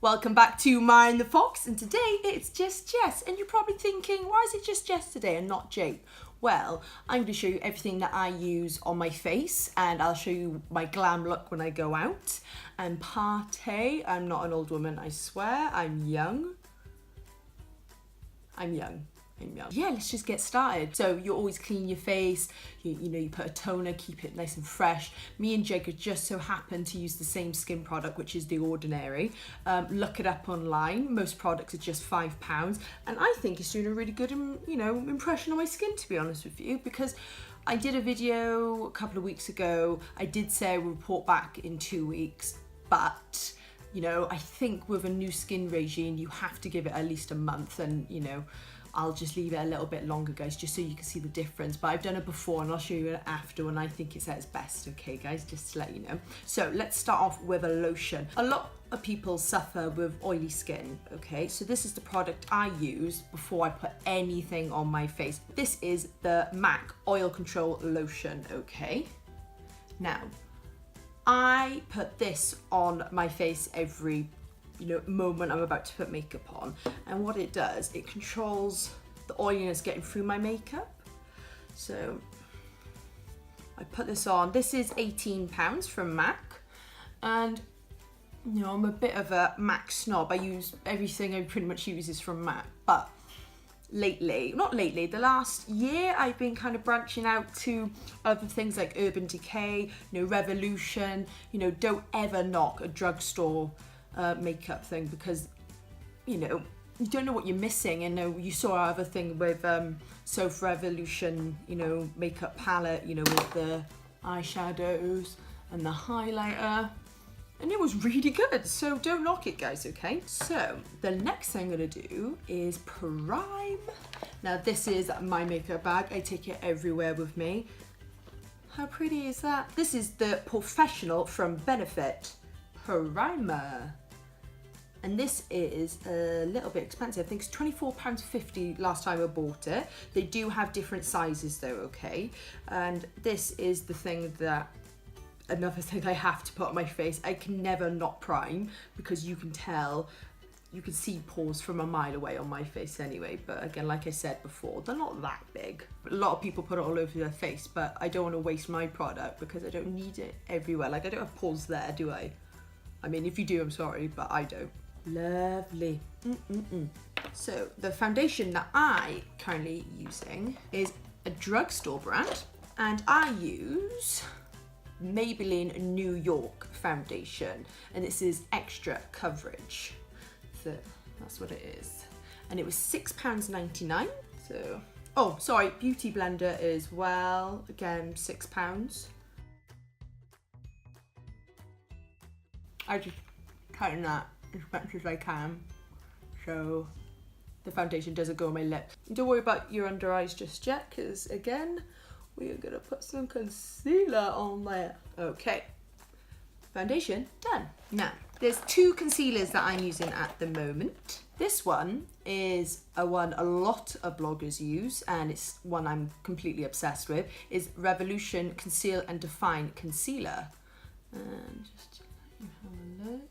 Welcome back to Mine the Fox, and today it's just Jess. And you're probably thinking, why is it just Jess today and not Jake? Well, I'm going to show you everything that I use on my face, and I'll show you my glam look when I go out and party. I'm not an old woman, I swear. I'm young. Yeah, let's just get started. So you always clean your face, you put a toner, keep it nice and fresh. Me and Jake just so happen to use the same skin product, which is The Ordinary. Look it up online. Most products are just £5, and I think it's doing a really good, impression on my skin, to be honest with you, because I did a video a couple of weeks ago. I did say I would report back in 2 weeks, but I think with a new skin regime, you have to give it at least a month, and I'll just leave it a little bit longer, guys, just so you can see the difference. But I've done it before, and I'll show you it after when I think it's at its best, okay, guys, just to let you know. So let's start off with a lotion. A lot of people suffer with oily skin, okay? So this is the product I use before I put anything on my face. This is the MAC Oil Control Lotion, okay? Now, I put this on my face every moment I'm about to put makeup on, and what it does, it controls the oiliness getting through my makeup. So I put this on. This is £18 from MAC, and I'm a bit of a MAC snob. I use everything I pretty much use is from MAC, but the last year I've been kind of branching out to other things like Urban Decay, Revolution. Don't ever knock a drugstore makeup thing, because you don't know what you're missing. And you saw our other thing with Soph Revolution, makeup palette, with the eyeshadows and the highlighter, and it was really good. So don't knock it, guys, okay? So the next thing I'm gonna do is prime. Now this is my makeup bag. I take it everywhere with me. How pretty is that? This is the POREfessional from Benefit Primer. And this is a little bit expensive. I think it's £24.50 last time I bought it. They do have different sizes though, okay? And this is the thing another thing I have to put on my face. I can never not prime, because you can see pores from a mile away on my face anyway. But again, like I said before, they're not that big. A lot of people put it all over their face, but I don't want to waste my product because I don't need it everywhere. Like, I don't have pores there, do I? I mean, if you do, I'm sorry, but I don't. Lovely. So the foundation that I currently using is a drugstore brand, and I use Maybelline New York foundation, and this is extra coverage. So that's what it is, and it was £6.99. So, oh sorry, Beauty Blender as well, again £6. I just tighten that as much as I can, so the foundation doesn't go on my lips. Don't worry about your under eyes just yet, because again, we are gonna put some concealer on there. Okay, foundation done. Now, there's two concealers that I'm using at the moment. This one is one a lot of bloggers use, and it's one I'm completely obsessed with, is Revolution Conceal and Define Concealer. And just have a look.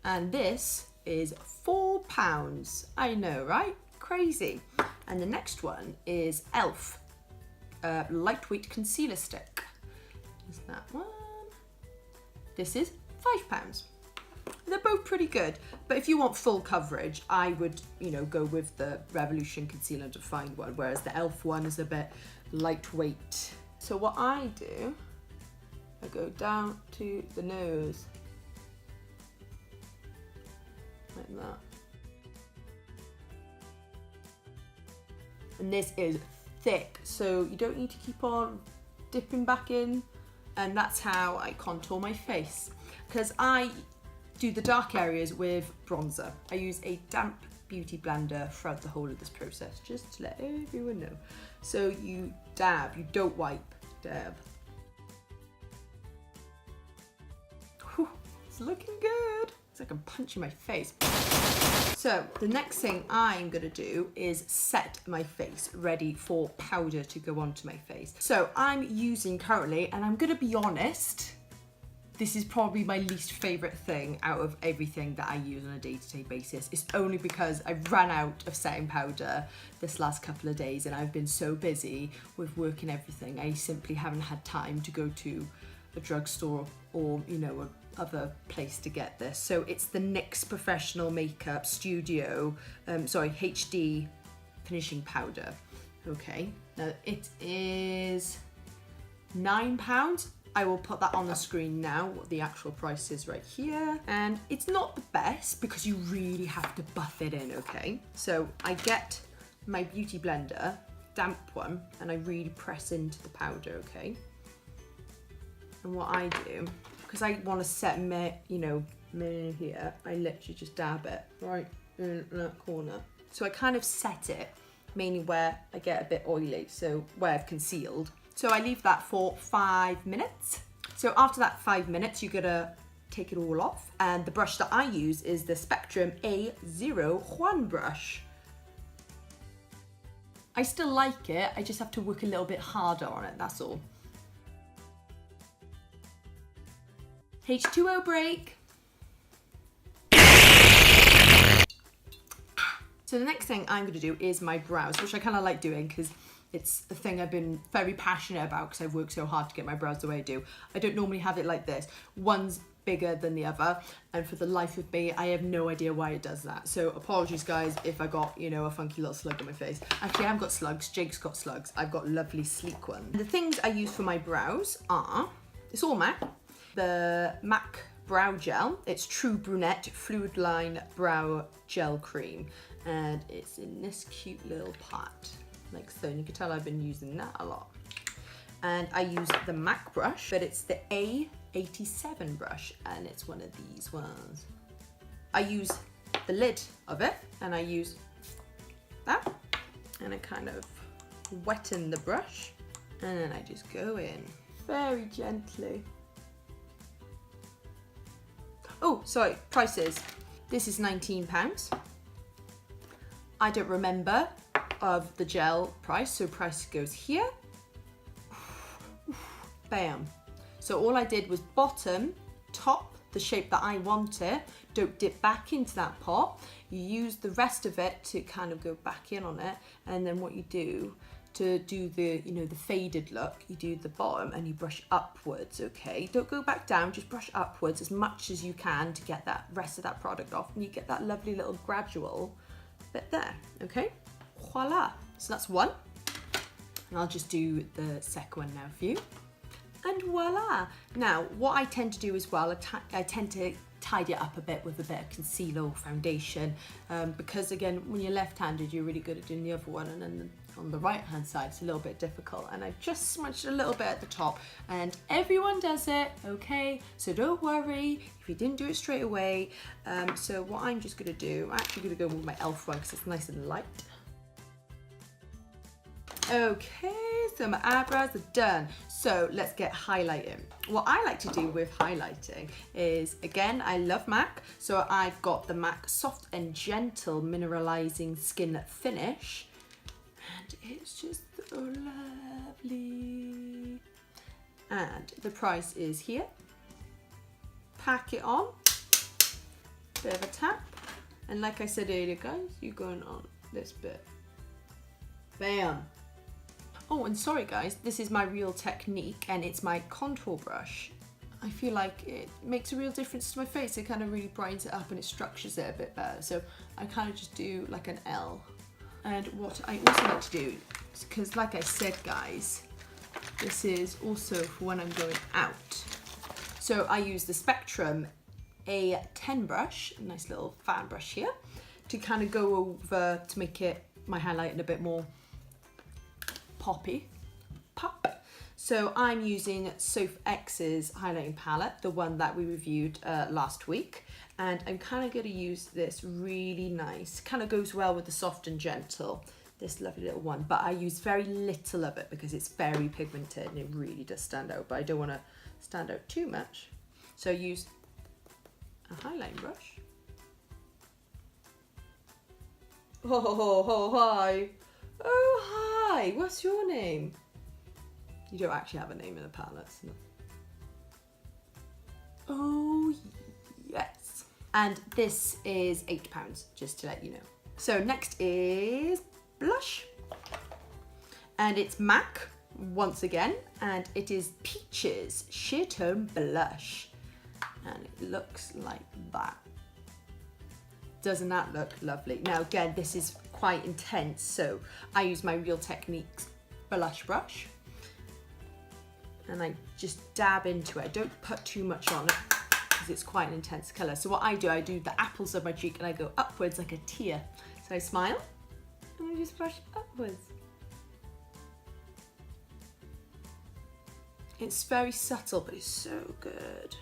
And this is £4. I know, right? Crazy. And the next one is e.l.f. Lightweight Concealer Stick. Is that one? This is £5. They're both pretty good, but if you want full coverage, I would, go with the Revolution Conceal and Define one, whereas the e.l.f. one is a bit lightweight. So what I do, I go down to the nose, like that. And this is thick, so you don't need to keep on dipping back in, and that's how I contour my face, because I do the dark areas with bronzer. I use a damp beauty blender throughout the whole of this process, just to let everyone know. So you dab, you don't wipe, dab. Whew, it's looking good. It's like I'm punching my face. So the next thing I'm gonna do is set my face ready for powder to go onto my face. So I'm using currently, and I'm gonna be honest, This is probably my least favourite thing out of everything that I use on a day-to-day basis. It's only because I've run out of setting powder this last couple of days and I've been so busy with work and everything. I simply haven't had time to go to a drugstore or, you know, other place to get this. So it's the NYX Professional Makeup Studio, HD finishing powder. Okay, now it is £9. I will put that on the screen now, what the actual price is right here. And it's not the best because you really have to buff it in, okay? So I get my beauty blender, damp one, and I really press into the powder, okay? And what I do, because I want to set me, you know, me here, I literally just dab it right in that corner. So I kind of set it mainly where I get a bit oily, so where I've concealed. So I leave that for 5 minutes. So after that 5 minutes, you're gonna take it all off. And the brush that I use is the Spectrum A01 brush. I still like it, I just have to work a little bit harder on it, that's all. H2O break. So the next thing I'm gonna do is my brows, which I kind of like doing because it's a thing I've been very passionate about because I've worked so hard to get my brows the way I do. I don't normally have it like this. One's bigger than the other, and for the life of me, I have no idea why it does that. So apologies guys if I got, you know, a funky little slug on my face. Actually, I haven't got slugs, Jake's got slugs. I've got lovely sleek ones. The things I use for my brows are, it's all MAC, the MAC Brow Gel. It's True Brunette Fluidline Brow Gel Cream, and it's in this cute little pot. Like so, and you can tell I've been using that a lot. And I use the MAC brush, but it's the A87 brush, and it's one of these ones. I use the lid of it, and I use that, and I kind of wetten the brush, and then I just go in very gently. Oh, sorry, prices. This is £19. I don't remember of the gel price, so price goes here. Bam. So all I did was bottom, top, the shape that I wanted. Don't dip back into that pot. You use the rest of it to kind of go back in on it, and then what you do to do the, you know, the faded look, you do the bottom and you brush upwards, okay? Don't go back down, just brush upwards as much as you can to get that rest of that product off, and you get that lovely little gradual bit there, okay? Voila. So that's one. And I'll just do the second one now for you. And voila. Now, what I tend to do as well, I tend to tidy it up a bit with a bit of concealer or foundation, because again, when you're left-handed, you're really good at doing the other one, and then on the right-hand side, it's a little bit difficult. And I've just smudged a little bit at the top, and everyone does it, okay? So don't worry if you didn't do it straight away. So what I'm just gonna do, I'm actually gonna go with my e.l.f. one because it's nice and light. Okay, so my eyebrows are done. So let's get highlighting. What I like to do with highlighting is, again, I love MAC. So I've got the MAC Soft and Gentle Mineralizing Skin Finish. And it's just so lovely. And the price is here. Pack it on. Bit of a tap. And like I said earlier, guys, you're going on this bit. Bam. Oh, and sorry guys, this is my real technique, and it's my contour brush. I feel like it makes a real difference to my face. It kind of really brightens it up and it structures it a bit better. So I kind of just do like an L. And what I also like to do, because like I said guys, this is also for when I'm going out. So I use the Spectrum A10 brush, a nice little fan brush here, to kind of go over to make it, my highlighting a bit more poppy. Pop. So I'm using Soph X's highlighting palette, the one that we reviewed last week. And I'm kind of going to use this really nice, kind of goes well with the Soft and Gentle, this lovely little one. But I use very little of it because it's very pigmented and it really does stand out. But I don't want to stand out too much. So I use a highlighting brush. Oh, hi. Oh, hi. What's your name? You don't actually have a name in the palette. No. Oh yes. And this is £8, just to let you know. So next is blush. And it's MAC, once again, and it is Peaches Sheer Tone Blush. And it looks like that. Doesn't that look lovely? Now again, this is quite intense, so I use my Real Techniques blush brush. And I just dab into it. I don't put too much on it because it's quite an intense colour. So what I do the apples of my cheek and I go upwards like a tear. So I smile and I just brush upwards. It's very subtle, but it's so good.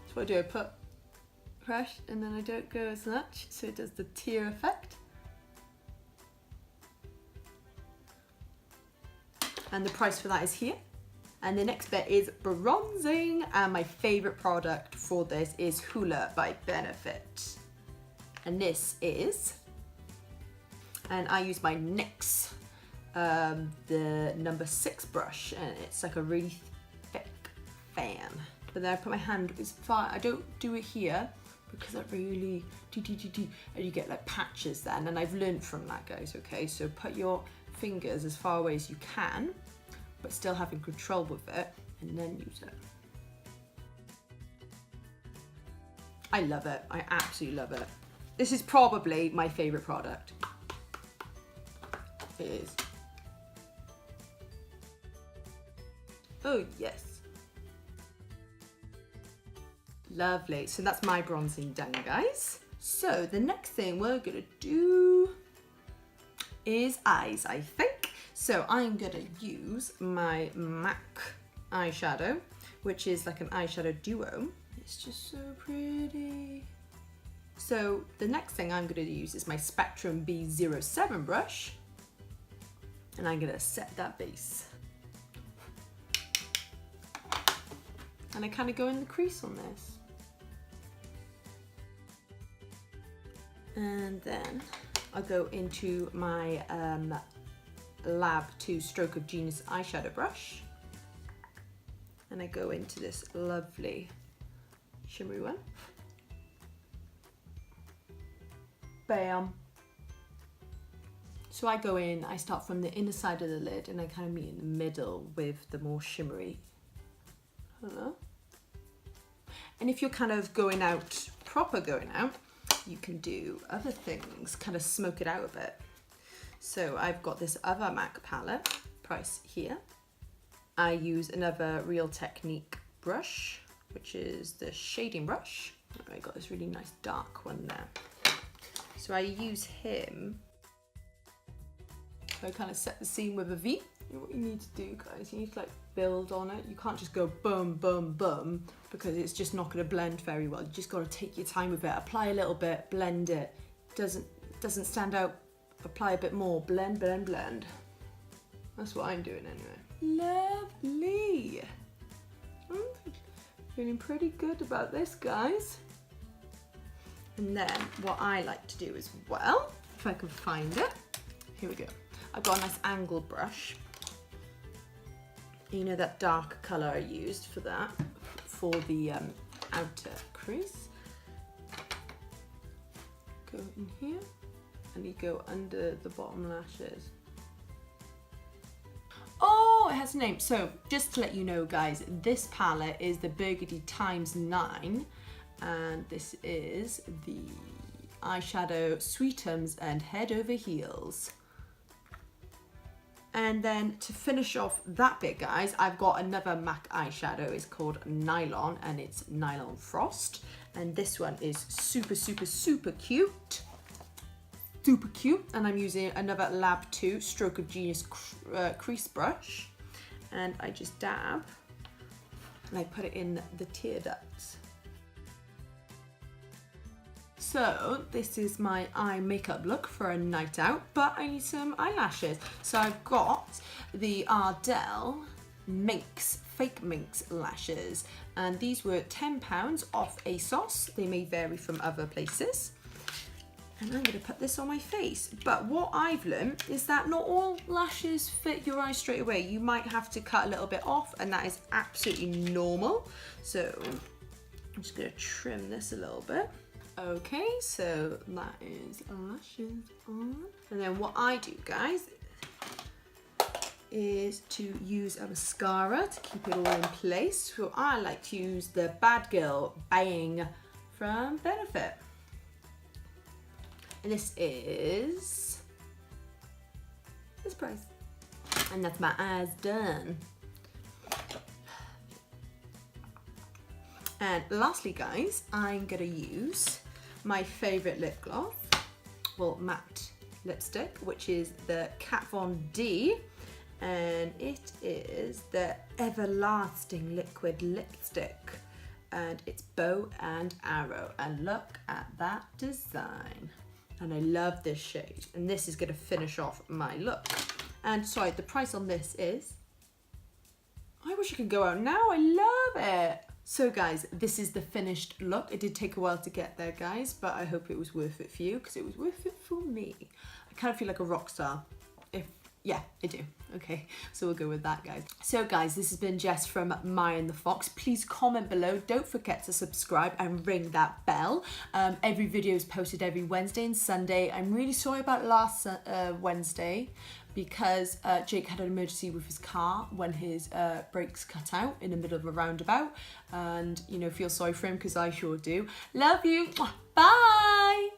So what I do, I put brush and then I don't go as much, so it does the tear effect. And the price for that is here. And the next bit is bronzing, and my favourite product for this is Hoola by Benefit. And this is, and I use my NYX, the number 6 brush, and it's like a really thick fan. But then I put my hand, it's far, I don't do it here because that really, and you get like patches then, and I've learned from that, guys, okay? So put your fingers as far away as you can, but still having control with it, and then use it. I love it, I absolutely love it. This is probably my favourite product. It is. Oh yes. Lovely, so that's my bronzing done, guys. So the next thing we're gonna do is eyes, I think. So I'm gonna use my MAC eyeshadow, which is like an eyeshadow duo. It's just so pretty. So the next thing I'm gonna use is my Spectrum B07 brush, and I'm gonna set that base. And I kind of go in the crease on this. And then I'll go into my Lab 2 Stroke of Genius eyeshadow brush, and I go into this lovely shimmery one. Bam. So I go in, I start from the inner side of the lid and I kind of meet in the middle with the more shimmery. Hello. And if you're kind of going out, proper going out, you can do other things, kind of smoke it out a bit. So I've got this other MAC palette, price here. I use another Real Technique brush, which is the shading brush. I got this really nice dark one there. So I use him. So I kind of set the scene with a V. What you need to do, guys, you need to like build on it. You can't just go boom, boom, boom, because it's just not going to blend very well. You just got to take your time with it. Apply a little bit, blend it. Doesn't stand out. Apply a bit more. Blend, blend, blend. That's what I'm doing anyway. Lovely. I'm feeling pretty good about this, guys. And then what I like to do as well, if I can find it, here we go. I've got a nice angled brush. You know that dark colour I used for that, for the outer crease. Go in here, and you go under the bottom lashes. Oh, it has a name. So just to let you know, guys, this palette is the Burgundy ×9, and this is the eyeshadow Sweetums and Head Over Heels. And then to finish off that bit, guys, I've got another MAC eyeshadow. It's called Nylon, and it's Nylon Frost. And this one is super, super, super cute. Super cute. And I'm using another Lab 2 Stroke of Genius crease brush. And I just dab, and I put it in the tear ducts. So this is my eye makeup look for a night out, but I need some eyelashes. So I've got the Ardell Minx, fake Minx lashes, and these were £10 off ASOS. They may vary from other places. And I'm going to put this on my face. But what I've learned is that not all lashes fit your eyes straight away. You might have to cut a little bit off, and that is absolutely normal. So I'm just going to trim this a little bit. Okay, so that is lashes on. And then what I do, guys, is to use a mascara to keep it all in place. So I like to use the BadGirl BANG from Benefit. And this is this price. And that's my eyes done. And lastly, guys, I'm gonna use my favorite lip gloss, well, matte lipstick, which is the Kat Von D, and it is the Everlasting Liquid Lipstick, and it's bow and arrow, and look at that design. And I love this shade, and this is gonna finish off my look. And sorry, the price on this is, I wish it could go out now, I love it. So guys, this is the finished look. It did take a while to get there, guys, but I hope it was worth it for you, because it was worth it for me. I kind of feel like a rock star. Yeah, I do. Okay, so we'll go with that, guys. So guys, this has been Jess from Maya and the Fox. Please comment below. Don't forget to subscribe and ring that bell. Every video is posted every Wednesday and Sunday. I'm really sorry about last Wednesday, because Jake had an emergency with his car when his brakes cut out in the middle of a roundabout. And, you know, feel sorry for him, because I sure do. Love you. Bye.